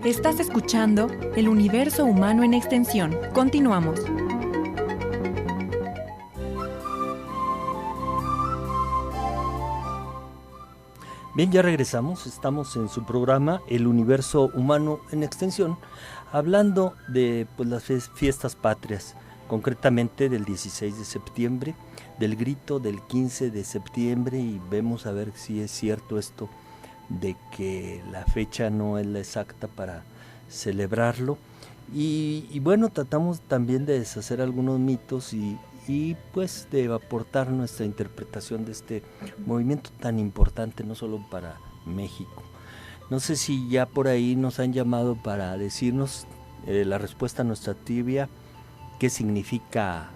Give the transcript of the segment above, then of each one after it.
Estás escuchando El Universo Humano en Extensión. Continuamos. Bien, ya regresamos. Estamos en su programa El Universo Humano en Extensión, hablando de las fiestas patrias, concretamente del 16 de septiembre, del grito del 15 de septiembre, y vemos a ver si es cierto esto de que la fecha no es la exacta para celebrarlo. Y bueno, tratamos también de deshacer algunos mitos y pues de aportar nuestra interpretación de este movimiento tan importante, no solo para México. No sé si ya por ahí nos han llamado para decirnos la respuesta a nuestra trivia, qué significa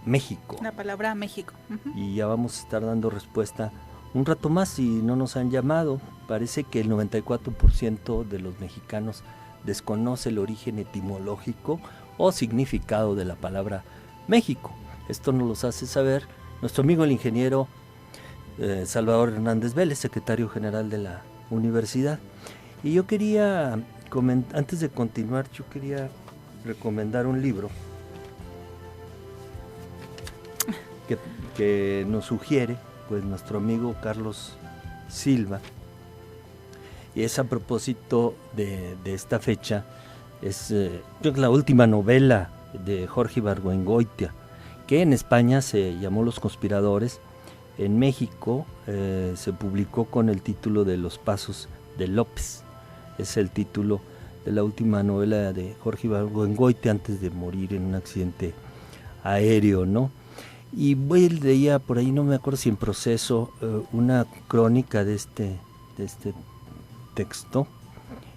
México. La palabra México. Y ya vamos a estar dando respuesta un rato más si no nos han llamado. Parece que el 94% de los mexicanos desconoce el origen etimológico o significado de la palabra México. Esto nos los hace saber nuestro amigo el ingeniero Salvador Hernández Vélez, secretario general de la universidad. Y yo quería, antes de continuar, yo quería recomendar un libro que nos sugiere pues nuestro amigo Carlos Silva, y es a propósito de esta fecha. Es la última novela de Jorge Ibargüengoitia, que en España se llamó Los Conspiradores. En México se publicó con el título de Los Pasos de López. Es el título de la última novela de Jorge Ibargüengoitia antes de morir en un accidente aéreo, ¿no? Y leía por ahí, no me acuerdo si en Proceso, una crónica de este texto,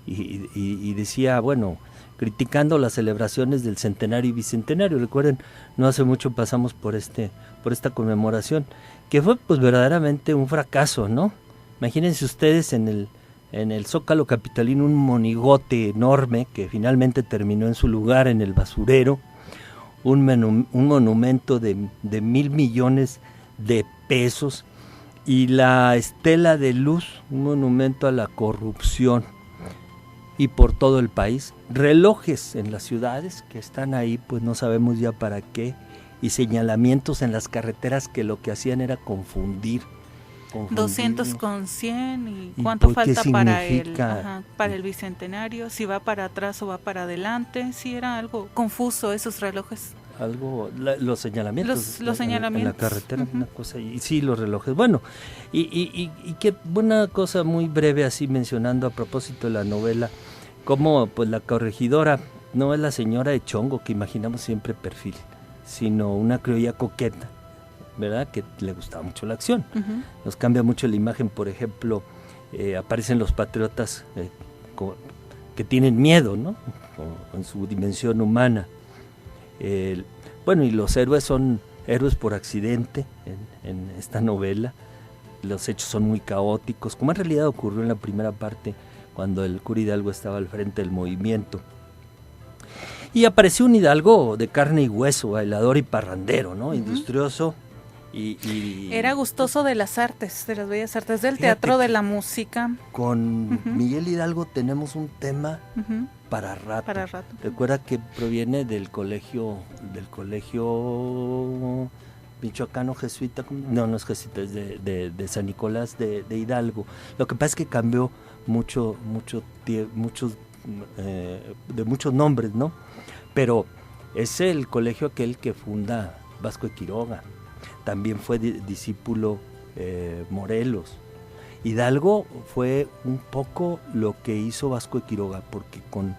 y decía, bueno, criticando las celebraciones del centenario y bicentenario. Recuerden, no hace mucho pasamos por esta conmemoración, que fue pues verdaderamente un fracaso, ¿no? Imagínense ustedes en el Zócalo capitalino un monigote enorme que finalmente terminó en su lugar en el basurero, un monumento de 1,000 millones de pesos, y la estela de luz, un monumento a la corrupción, y por todo el país, relojes en las ciudades que están ahí, pues no sabemos ya para qué, y señalamientos en las carreteras que lo que hacían era confundir. 200 con 100, y cuánto falta para el bicentenario, si va para atrás o va para adelante. Sí, era algo confuso esos relojes. Los señalamientos, los señalamientos en la carretera, una cosa, y sí, los relojes. Bueno, y qué buena cosa, muy breve así mencionando a propósito de la novela, como pues la corregidora no es la señora de chongo que imaginamos siempre perfil, sino una criolla coqueta, ¿verdad? Que le gustaba mucho la acción. Nos cambia mucho la imagen. Por ejemplo, aparecen los patriotas que tienen miedo, ¿no? En su dimensión humana. Bueno, y los héroes son héroes por accidente en esta novela. Los hechos son muy caóticos, como en realidad ocurrió en la primera parte, cuando el cura Hidalgo estaba al frente del movimiento. Y apareció un Hidalgo de carne y hueso, bailador y parrandero, ¿no? Industrioso. Era gustoso de las artes, de las bellas artes, del teatro, de la música. Con Miguel Hidalgo tenemos un tema para rato. Recuerda que proviene del colegio michoacano jesuita, no es jesuita, es de San Nicolás de Hidalgo. Lo que pasa es que cambió muchos nombres, ¿no? Pero es el colegio aquel que funda Vasco de Quiroga. También fue discípulo Morelos. Hidalgo fue un poco lo que hizo Vasco de Quiroga, porque con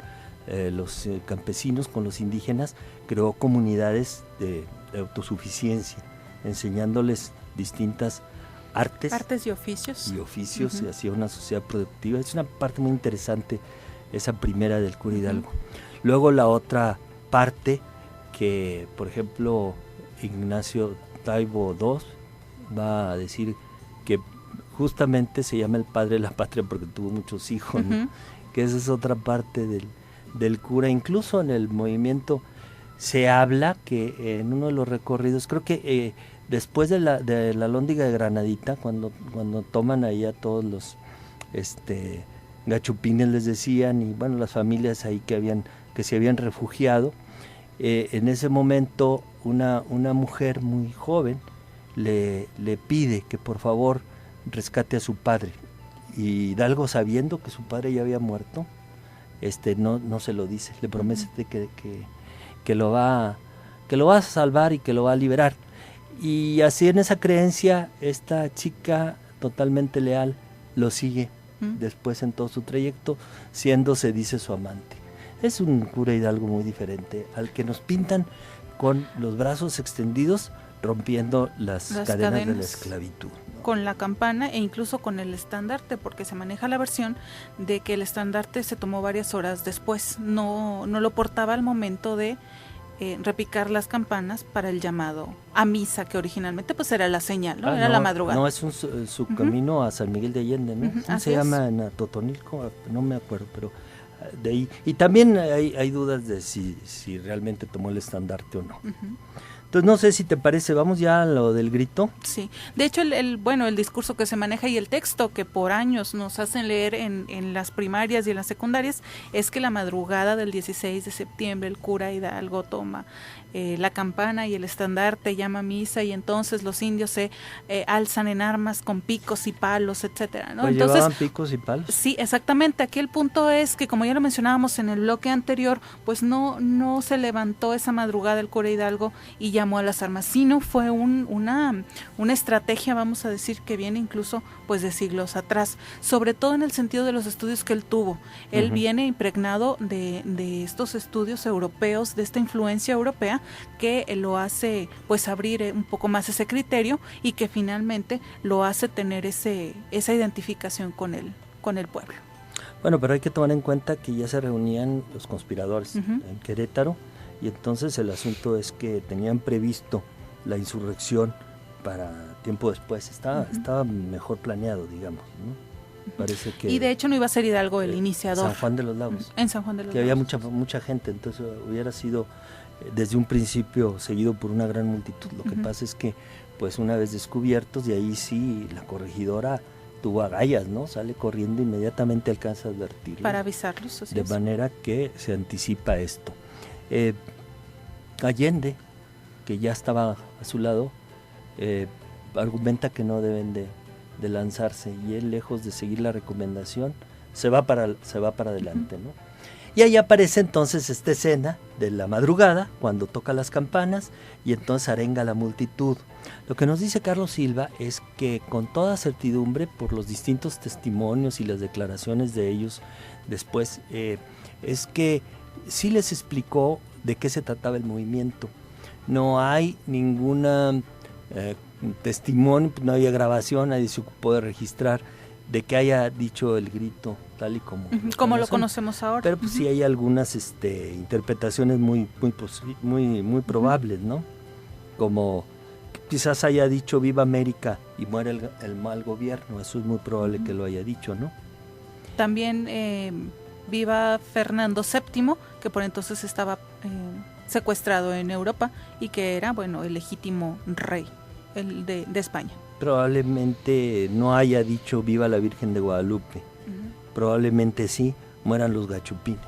los campesinos, con los indígenas, creó comunidades de autosuficiencia, enseñándoles distintas artes y oficios. Y hacía una sociedad productiva. Es una parte muy interesante, esa primera del cura Hidalgo. Luego la otra parte, que por ejemplo Ignacio Taibo II va a decir que justamente se llama el padre de la patria porque tuvo muchos hijos, ¿no? Que esa es otra parte del cura. Incluso en el movimiento se habla que en uno de los recorridos, creo que después de la Alhóndiga de Granadita, cuando toman ahí a todos los gachupines les decían, y bueno, las familias ahí que se habían refugiado. En ese momento una mujer muy joven le pide que por favor rescate a su padre, y Hidalgo, sabiendo que su padre ya había muerto, no se lo dice, le promete que lo va a salvar y que lo va a liberar. Y así, en esa creencia, esta chica totalmente leal lo sigue después en todo su trayecto, siendo, se dice, su amante. Es un cura Hidalgo muy diferente al que nos pintan, con los brazos extendidos, rompiendo las cadenas de la esclavitud, ¿no? Con la campana e incluso con el estandarte, porque se maneja la versión de que el estandarte se tomó varias horas después, no lo portaba al momento de repicar las campanas para el llamado a misa, que originalmente pues era la señal, ¿no? Era la madrugada. No, es su camino a San Miguel de Allende, ¿no? ¿Cómo se llama? En Totonilco, no me acuerdo, pero de ahí. Y también hay dudas de si realmente tomó el estandarte o no. Entonces, no sé si te parece, vamos ya a lo del grito. Sí, de hecho el discurso que se maneja y el texto que por años nos hacen leer en las primarias y en las secundarias es que la madrugada del 16 de septiembre el cura Hidalgo toma la campana y el estandarte, llama a misa, y entonces los indios se alzan en armas con picos y palos, etcétera, ¿no? Pues entonces, llevaban picos y palos. Sí, exactamente. Aquí el punto es que, como ya lo mencionábamos en el bloque anterior, pues no se levantó esa madrugada el cura Hidalgo y llamó a las armas, sino fue una estrategia, vamos a decir, que viene incluso pues de siglos atrás, sobre todo en el sentido de los estudios que él tuvo. Él viene impregnado de estos estudios europeos, de esta influencia europea, que lo hace pues abrir un poco más ese criterio, y que finalmente lo hace tener esa identificación con el pueblo. Bueno, pero hay que tomar en cuenta que ya se reunían los conspiradores en Querétaro, y entonces el asunto es que tenían previsto la insurrección para tiempo después. Estaba mejor planeado, digamos, ¿no? Parece que, y de hecho no iba a ser Hidalgo el iniciador. San Juan de los Lagos. En San Juan de los que Lagos. Había mucha gente, entonces hubiera sido desde un principio seguido por una gran multitud. Lo que pasa es que, pues una vez descubiertos, de ahí sí la corregidora tuvo agallas, ¿no? Sale corriendo, inmediatamente alcanza a advertirlos. Para avisarlos. De manera que se anticipa esto. Allende, que ya estaba a su lado, argumenta que no deben de lanzarse, y él, lejos de seguir la recomendación, se va para adelante, ¿no? Y ahí aparece entonces esta escena de la madrugada, cuando toca las campanas y entonces arenga a la multitud. Lo que nos dice Carlos Silva es que, con toda certidumbre, por los distintos testimonios y las declaraciones de ellos después, es que sí les explicó de qué se trataba el movimiento. No hay ninguna testimonio, no había grabación, nadie se ocupó de registrar de que haya dicho el grito tal y como lo conocemos ahora. Pero pues sí hay algunas interpretaciones muy probables, ¿no? Como quizás haya dicho viva América y muere el mal gobierno. Eso es muy probable que lo haya dicho, ¿no? También viva Fernando VII, que por entonces estaba secuestrado en Europa y que era, bueno, el legítimo rey de España. Probablemente no haya dicho viva la Virgen de Guadalupe. Probablemente sí, mueran los gachupines.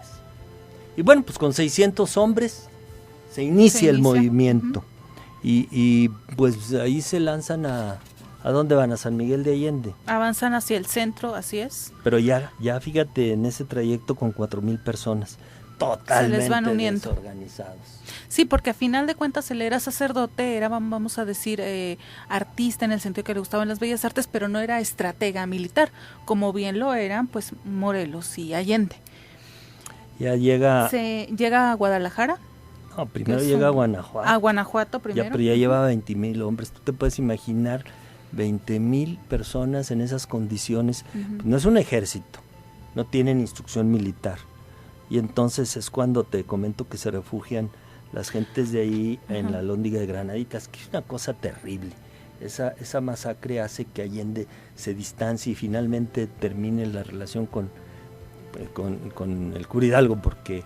Y bueno, pues con 600 hombres se inicia el movimiento. Y pues ahí se lanzan ¿a dónde van? A San Miguel de Allende. Avanzan hacia el centro, así es. Pero ya fíjate, en ese trayecto con 4,000 personas, totalmente se les van uniendo, desorganizados. Sí, porque a final de cuentas él era sacerdote, era, vamos a decir, artista, en el sentido que le gustaban las bellas artes, pero no era estratega militar, como bien lo eran pues Morelos y Allende. Ya llega a Guadalajara. No, primero llega a Guanajuato. A Guanajuato primero. Pero ya llevaba 20,000 hombres. Tú te puedes imaginar 20,000 personas en esas condiciones. Pues no es un ejército, no tienen instrucción militar. Y entonces es cuando te comento que se refugian las gentes de ahí en la Alhóndiga de Granaditas, que es una cosa terrible. Esa masacre hace que Allende se distancie y finalmente termine la relación con el cura Hidalgo, porque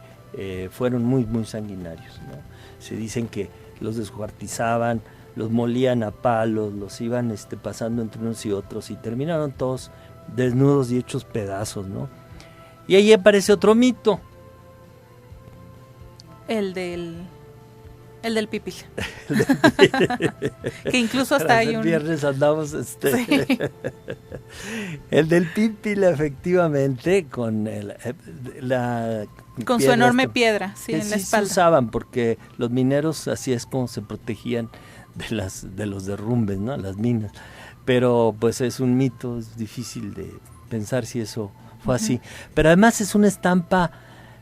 fueron muy sanguinarios, ¿no? Se dicen que los descuartizaban, los molían a palos, los iban pasando entre unos y otros, y terminaron todos desnudos y hechos pedazos, ¿no? Y ahí aparece otro mito. El del pipil. Que incluso hasta hay un... viernes andamos Sí. El del pipil, efectivamente, con Con su enorme piedra, sí, que en la sí espalda. se usaban, porque los mineros así es como se protegían de los derrumbes, ¿no? Las minas. Pero pues es un mito, es difícil de pensar si eso fue así. Pero además es una estampa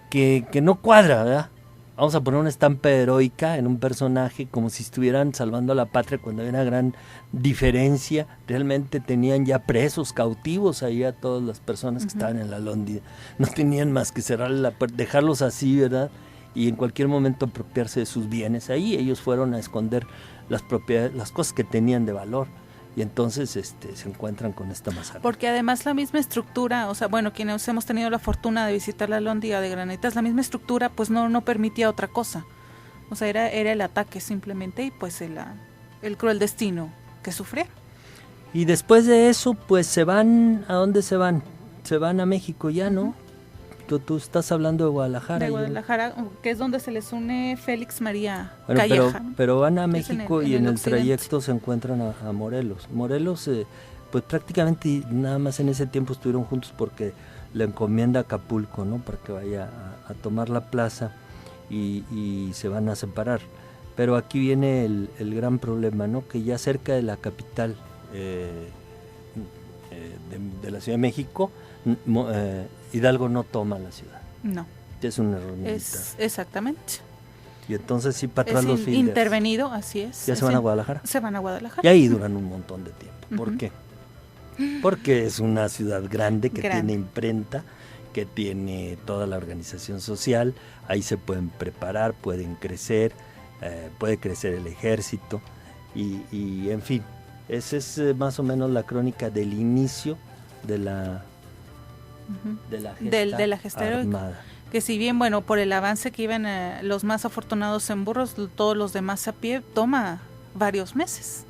que no cuadra, ¿verdad? Vamos a poner una estampa heroica en un personaje como si estuvieran salvando a la patria cuando hay una gran diferencia. Realmente tenían ya presos, cautivos ahí a todas las personas que estaban en la Lóndida. No tenían más que cerrarle la puerta, dejarlos así, ¿verdad? Y en cualquier momento apropiarse de sus bienes. Ahí ellos fueron a esconder las propiedades, las cosas que tenían de valor. Y entonces se encuentran con esta masacre. Porque además la misma estructura, o sea, bueno, quienes hemos tenido la fortuna de visitar la Lóndiga de Granitas, la misma estructura pues no permitía otra cosa. O sea, era el ataque simplemente y pues el cruel destino que sufrieron. Y después de eso, pues se van, ¿a dónde se van? Se van a México ya, ¿no? Tú estás hablando de Guadalajara. De Guadalajara, que es donde se les une Félix María Bueno, Calleja. pero van a Que es México y en el occidente. trayecto se encuentran a Morelos. Morelos, pues prácticamente nada más en ese tiempo estuvieron juntos porque le encomienda a Acapulco, ¿no? Para que vaya a tomar la plaza y se van a separar. Pero aquí viene el gran problema, ¿no? Que ya cerca de la capital de la Ciudad de México, Hidalgo no toma la ciudad. No, Es un error militar. exactamente. Y entonces sí, para atrás Es los fines. intervenido, así es. ¿Ya se van a Guadalajara? Se van a Guadalajara. Y ahí duran un montón de tiempo. ¿Por Ujú. qué? Porque es una ciudad grande que Grande. tiene imprenta, que tiene toda la organización social. Ahí se pueden preparar, pueden crecer, puede crecer el ejército. Y en fin, esa es más o menos la crónica del inicio de la gesta de la gesta heroica. armada. Que si bien, bueno, por el avance que iban los más afortunados en burros, todos los demás a pie, toma varios meses.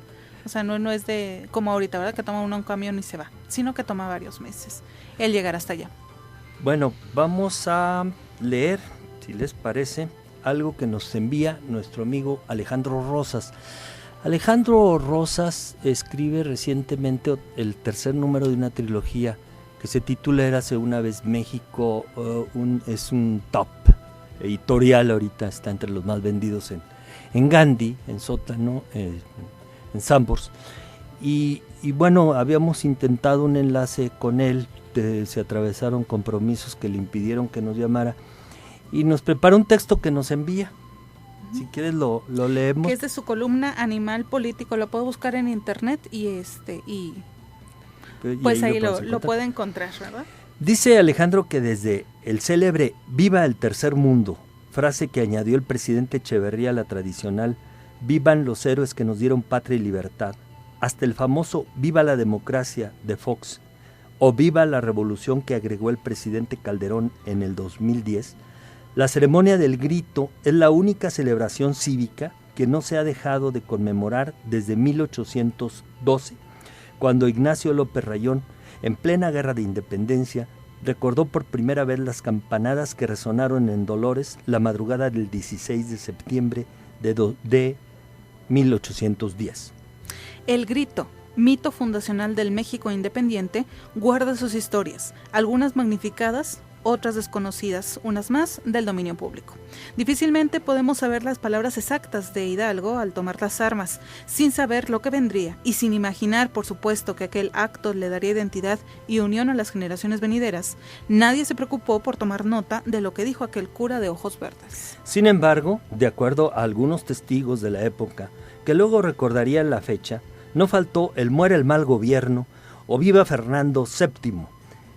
O sea, no es de como ahorita, ¿verdad? Que toma uno un camión y se va, sino que toma varios meses el llegar hasta allá. Bueno, vamos a leer, si les parece, algo que nos envía nuestro amigo Alejandro Rosas. Alejandro Rosas escribe recientemente el tercer número de una trilogía que se titula Érase una vez México. Es un top editorial, ahorita está entre los más vendidos en Gandhi, en Sótano, en Sambors. Y bueno, habíamos intentado un enlace con él, se atravesaron compromisos que le impidieron que nos llamara, y nos prepara un texto que nos envía. Si quieres lo leemos. Que es de su columna Animal Político, lo puedo buscar en internet y pues ahí lo puede encontrar, ¿verdad? Dice Alejandro que desde el célebre Viva el Tercer Mundo, frase que añadió el presidente Echeverría a la tradicional Vivan los héroes que nos dieron patria y libertad, hasta el famoso Viva la democracia de Fox o Viva la revolución que agregó el presidente Calderón en el 2010, la ceremonia del grito es la única celebración cívica que no se ha dejado de conmemorar desde 1812, cuando Ignacio López Rayón, en plena guerra de independencia, recordó por primera vez las campanadas que resonaron en Dolores la madrugada del 16 de septiembre de 1810. El grito, mito fundacional del México independiente, guarda sus historias, algunas magnificadas, otras desconocidas, unas más del dominio público. Difícilmente podemos saber las palabras exactas de Hidalgo al tomar las armas, sin saber lo que vendría y sin imaginar, por supuesto, que aquel acto le daría identidad y unión a las generaciones venideras. Nadie se preocupó por tomar nota de lo que dijo aquel cura de ojos verdes. Sin embargo, de acuerdo a algunos testigos de la época, que luego recordarían la fecha, no faltó el muera el mal gobierno o viva Fernando VII,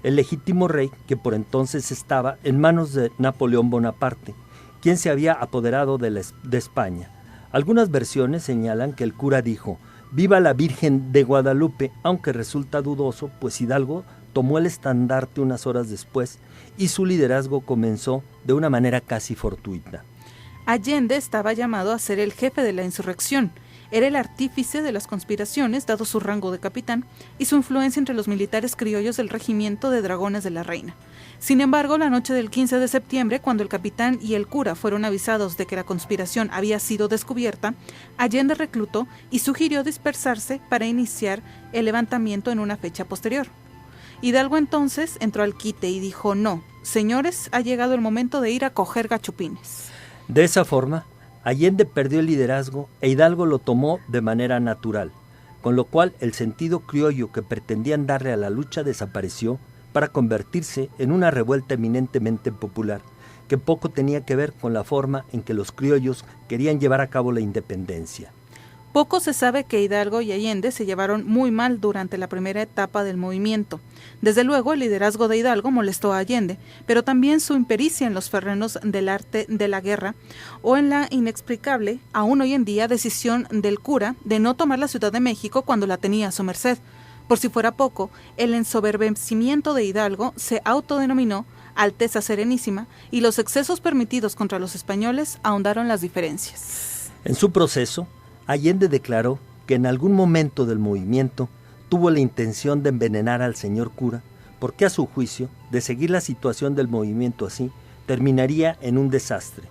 el legítimo rey que por entonces estaba en manos de Napoleón Bonaparte, quien se había apoderado de España. Algunas versiones señalan que el cura dijo, viva la Virgen de Guadalupe, aunque resulta dudoso, pues Hidalgo tomó el estandarte unas horas después y su liderazgo comenzó de una manera casi fortuita. Allende estaba llamado a ser el jefe de la insurrección. Era el artífice de las conspiraciones, dado su rango de capitán, y su influencia entre los militares criollos del regimiento de dragones de la reina. Sin embargo, la noche del 15 de septiembre, cuando el capitán y el cura fueron avisados de que la conspiración había sido descubierta, Allende reclutó y sugirió dispersarse para iniciar el levantamiento en una fecha posterior. Hidalgo entonces entró al quite y dijo: no, señores, ha llegado el momento de ir a coger gachupines. De esa forma, Allende perdió el liderazgo e Hidalgo lo tomó de manera natural, con lo cual el sentido criollo que pretendían darle a la lucha desapareció para convertirse en una revuelta eminentemente popular, que poco tenía que ver con la forma en que los criollos querían llevar a cabo la independencia. Poco se sabe que Hidalgo y Allende se llevaron muy mal durante la primera etapa del movimiento. Desde luego, el liderazgo de Hidalgo molestó a Allende, pero también su impericia en los terrenos del arte de la guerra o en la inexplicable, aún hoy en día, decisión del cura de no tomar la Ciudad de México cuando la tenía a su merced. Por si fuera poco, el ensoberbecimiento de Hidalgo se autodenominó Alteza Serenísima y los excesos permitidos contra los españoles ahondaron las diferencias. En su proceso, Allende declaró que en algún momento del movimiento tuvo la intención de envenenar al señor cura, porque a su juicio, de seguir la situación del movimiento así, terminaría en un desastre.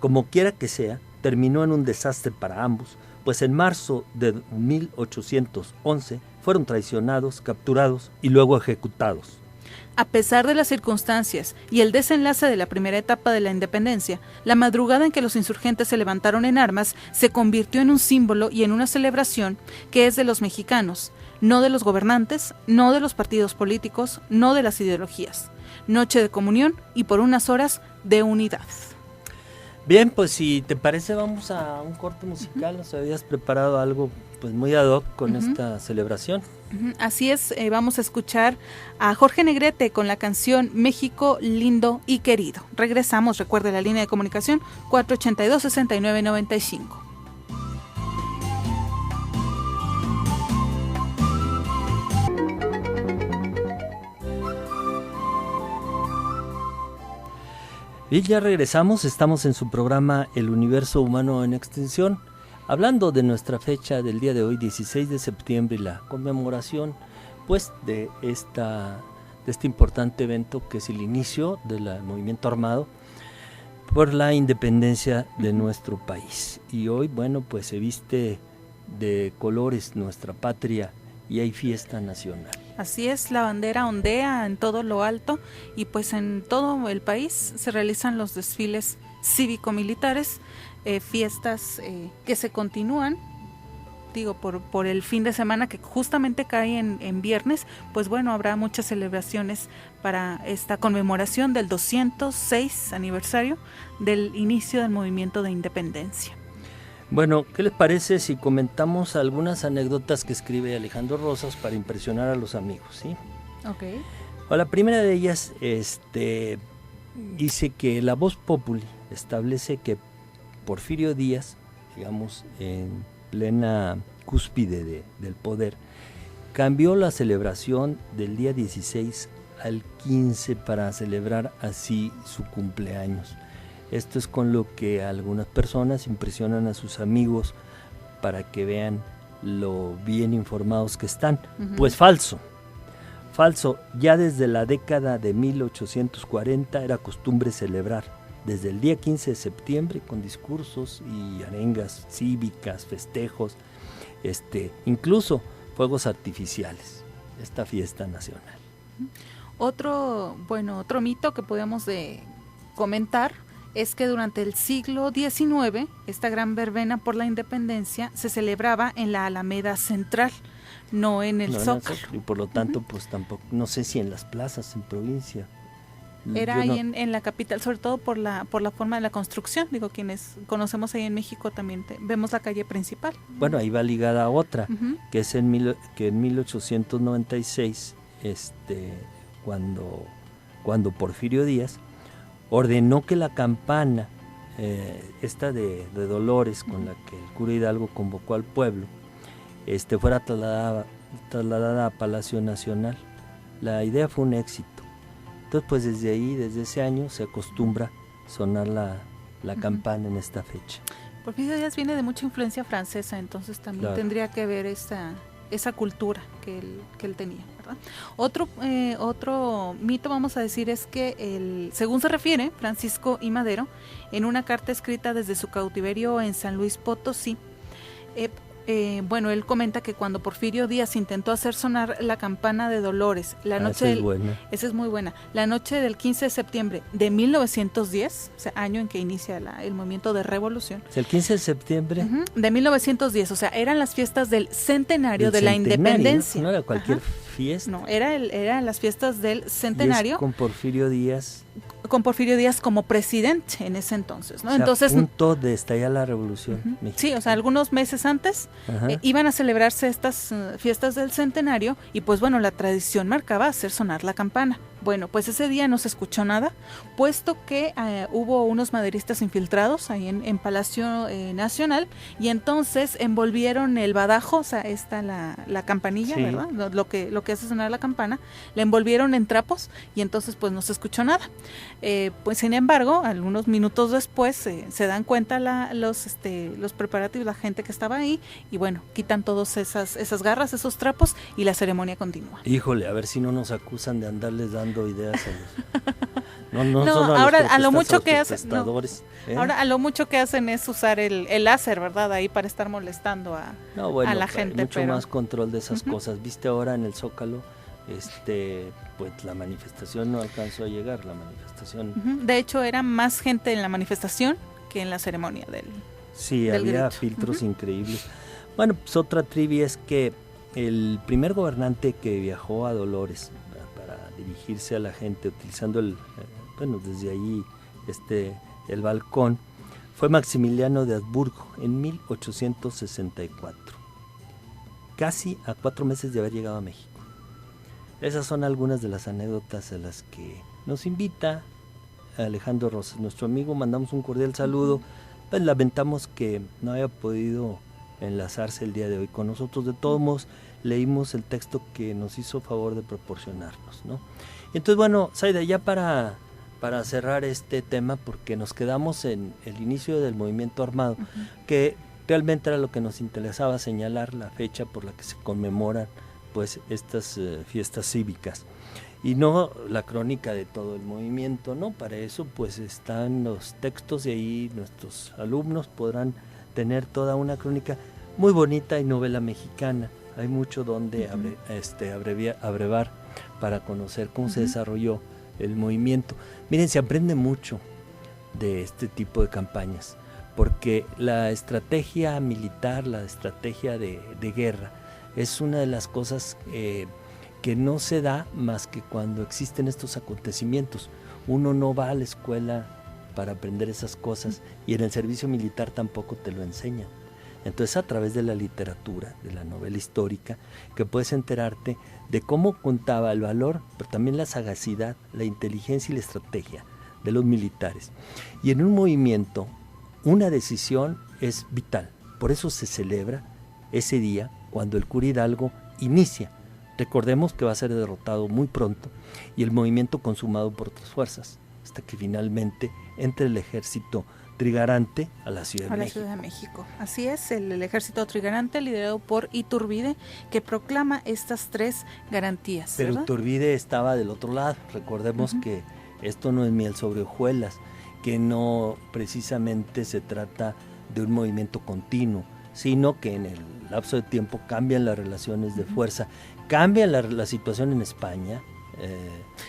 Como quiera que sea, terminó en un desastre para ambos, pues en marzo de 1811 fueron traicionados, capturados y luego ejecutados. A pesar de las circunstancias y el desenlace de la primera etapa de la independencia, la madrugada en que los insurgentes se levantaron en armas se convirtió en un símbolo y en una celebración que es de los mexicanos, no de los gobernantes, no de los partidos políticos, no de las ideologías. Noche de comunión y por unas horas de unidad. Bien, pues si te parece vamos a un corte musical. Nos habías preparado algo pues muy ad hoc con esta celebración. Así es, vamos a escuchar a Jorge Negrete con la canción México lindo y querido. Regresamos, recuerde la línea de comunicación 482-6995. Y ya regresamos, estamos en su programa El Universo Humano en Extensión, hablando de nuestra fecha del día de hoy, 16 de septiembre, y la conmemoración pues de este importante evento que es el inicio del movimiento armado por la independencia de nuestro país. Y hoy, bueno, pues se viste de colores nuestra patria y hay fiesta nacional. Así es, la bandera ondea en todo lo alto y pues en todo el país se realizan los desfiles cívico-militares, fiestas que se continúan, digo, por el fin de semana que justamente cae en viernes, pues bueno, habrá muchas celebraciones para esta conmemoración del 206 aniversario del inicio del movimiento de independencia. Bueno, ¿qué les parece si comentamos algunas anécdotas que escribe Alejandro Rosas para impresionar a los amigos, ¿sí? Okay. La primera de ellas dice que la Voz Populi establece que Porfirio Díaz, digamos, en plena cúspide del poder, cambió la celebración del día 16 al 15 para celebrar así su cumpleaños. Esto es con lo que algunas personas impresionan a sus amigos para que vean lo bien informados que están. Pues falso. Ya desde la década de 1840 era costumbre celebrar desde el día 15 de septiembre con discursos y arengas cívicas, festejos, incluso fuegos artificiales, esta fiesta nacional. Otro mito que podemos comentar es que durante el siglo XIX, esta gran verbena por la independencia se celebraba en la Alameda Central, no en el Zócalo. Y por lo tanto, pues tampoco, no sé si en las plazas, en provincia. Era ahí en la capital, sobre todo por la forma de la construcción. Digo, quienes conocemos ahí en México también vemos la calle principal. Bueno, ahí va ligada a otra, que es en 1896, cuando Porfirio Díaz ordenó que la campana, esta de Dolores, con la que el cura Hidalgo convocó al pueblo, fuera trasladada a Palacio Nacional. La idea fue un éxito. Entonces, pues desde ese año se acostumbra sonar la campana en esta fecha. Porfirio Díaz viene de mucha influencia francesa, entonces también Claro. tendría que ver esa cultura que él tenía, ¿verdad? Otro mito, vamos a decir, es que según se refiere Francisco I. Madero, en una carta escrita desde su cautiverio en San Luis Potosí, bueno, él comenta que cuando Porfirio Díaz intentó hacer sonar la campana de Dolores, la noche esa es buena. esa es muy buena, la noche del 15 de septiembre de 1910, o sea, año en que inicia el movimiento de revolución, O sea, el 15 de septiembre de 1910, o sea, eran las fiestas del centenario del de la centenario, independencia. no era cualquier Ajá. fiesta. No, eran las fiestas del Y es centenario con Porfirio Díaz, con Porfirio Díaz como presidente en ese entonces, ¿no? o sea, Entonces, punto de estallar la revolución ujú, mexicana. sí, o sea, algunos meses antes Ajá. iban a celebrarse estas fiestas del centenario y pues bueno, la tradición marcaba hacer sonar la campana. Bueno, pues ese día no se escuchó nada, puesto que hubo unos maderistas infiltrados ahí en Palacio Nacional y entonces envolvieron el badajo, o sea, la campanilla, Sí. ¿verdad? Lo que hace sonar la campana, la envolvieron en trapos y entonces pues no se escuchó nada. Pues sin embargo, algunos minutos después se dan cuenta los preparativos, la gente que estaba ahí y bueno, quitan todas esas garras, esos trapos y la ceremonia continúa. Híjole, a ver si no nos acusan de andarles dando ideas a los... No, No, solo a ahora los a lo mucho protestas, que a los hacen, no. protestadores, ¿eh? Ahora a lo mucho que hacen es usar el láser, ¿verdad? Ahí para estar molestando No, bueno, a la hay gente, mucho pero- más control de esas Ujú. cosas. Viste ahora en el Zócalo, pues la manifestación no alcanzó a llegar, la manifestación... Ujú. De hecho, era más gente en la manifestación que en la ceremonia Sí, del había grito. filtros Ujú. increíbles. Bueno, pues otra trivia es que el primer gobernante que viajó a Dolores para dirigirse a la gente utilizando desde ahí el balcón, fue Maximiliano de Habsburgo en 1864, casi a 4 meses de haber llegado a México. Esas son algunas de las anécdotas a las que nos invita Alejandro Rosas, nuestro amigo. Mandamos un cordial saludo. Pues lamentamos que no haya podido enlazarse el día de hoy con nosotros. De todos modos, leímos el texto que nos hizo favor de proporcionarnos, ¿no? Entonces, bueno, Zaida, ya para cerrar este tema, porque nos quedamos en el inicio del movimiento armado, que realmente era lo que nos interesaba señalar, la fecha por la que se conmemoran pues estas fiestas cívicas y no la crónica de todo el movimiento, ¿no? Para eso pues están los textos y ahí nuestros alumnos podrán tener toda una crónica muy bonita y novela mexicana. Hay mucho donde abrevar para conocer cómo se desarrolló el movimiento. Miren, se aprende mucho de este tipo de campañas, porque la estrategia militar, la estrategia de guerra, es una de las cosas que no se da más que cuando existen estos acontecimientos. Uno no va a la escuela para aprender esas cosas y en el servicio militar tampoco te lo enseñan. Entonces, a través de la literatura, de la novela histórica, que puedes enterarte de cómo contaba el valor, pero también la sagacidad, la inteligencia y la estrategia de los militares. Y en un movimiento, una decisión es vital. Por eso se celebra ese día cuando el cura Hidalgo inicia. Recordemos que va a ser derrotado muy pronto y el movimiento consumado por otras fuerzas, hasta que finalmente entre el ejército trigarante a la Ciudad de México. Ciudad de México. Así es, el ejército trigarante liderado por Iturbide, que proclama estas 3 garantías. Pero ¿verdad? Iturbide estaba del otro lado. Recordemos que esto no es miel sobre hojuelas, que no precisamente se trata de un movimiento continuo, sino que en el lapso de tiempo cambian las relaciones de fuerza, cambia la situación en España.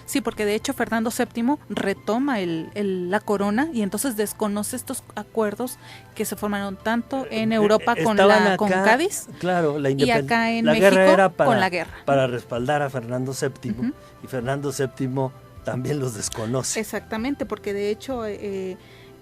Sí, porque de hecho Fernando VII retoma la corona y entonces desconoce estos acuerdos que se formaron tanto en Europa con Cádiz, claro, y acá en la México guerra era con la guerra. para respaldar a Fernando VII, y Fernando VII también los desconoce. Exactamente, porque de hecho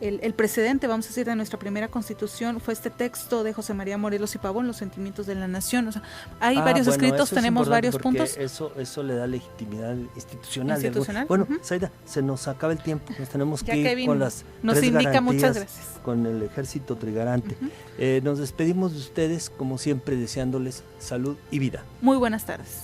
el precedente, vamos a decir, de nuestra primera constitución fue este texto de José María Morelos y Pavón, Los sentimientos de la nación. O sea, hay varios escritos, tenemos varios puntos. Eso le da legitimidad institucional. Bueno, Zaida, se nos acaba el tiempo, nos tenemos ya que ir Kevin con las nos 3 indica, garantías, muchas gracias. con el ejército trigarante. Nos despedimos de ustedes, como siempre, deseándoles salud y vida. Muy buenas tardes.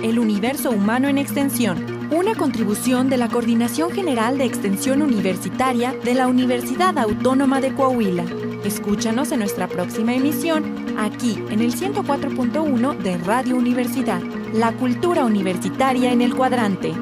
El universo humano en extensión. Una contribución de la Coordinación General de Extensión Universitaria de la Universidad Autónoma de Coahuila. Escúchanos en nuestra próxima emisión, aquí en el 104.1 de Radio Universidad. La cultura universitaria en el cuadrante.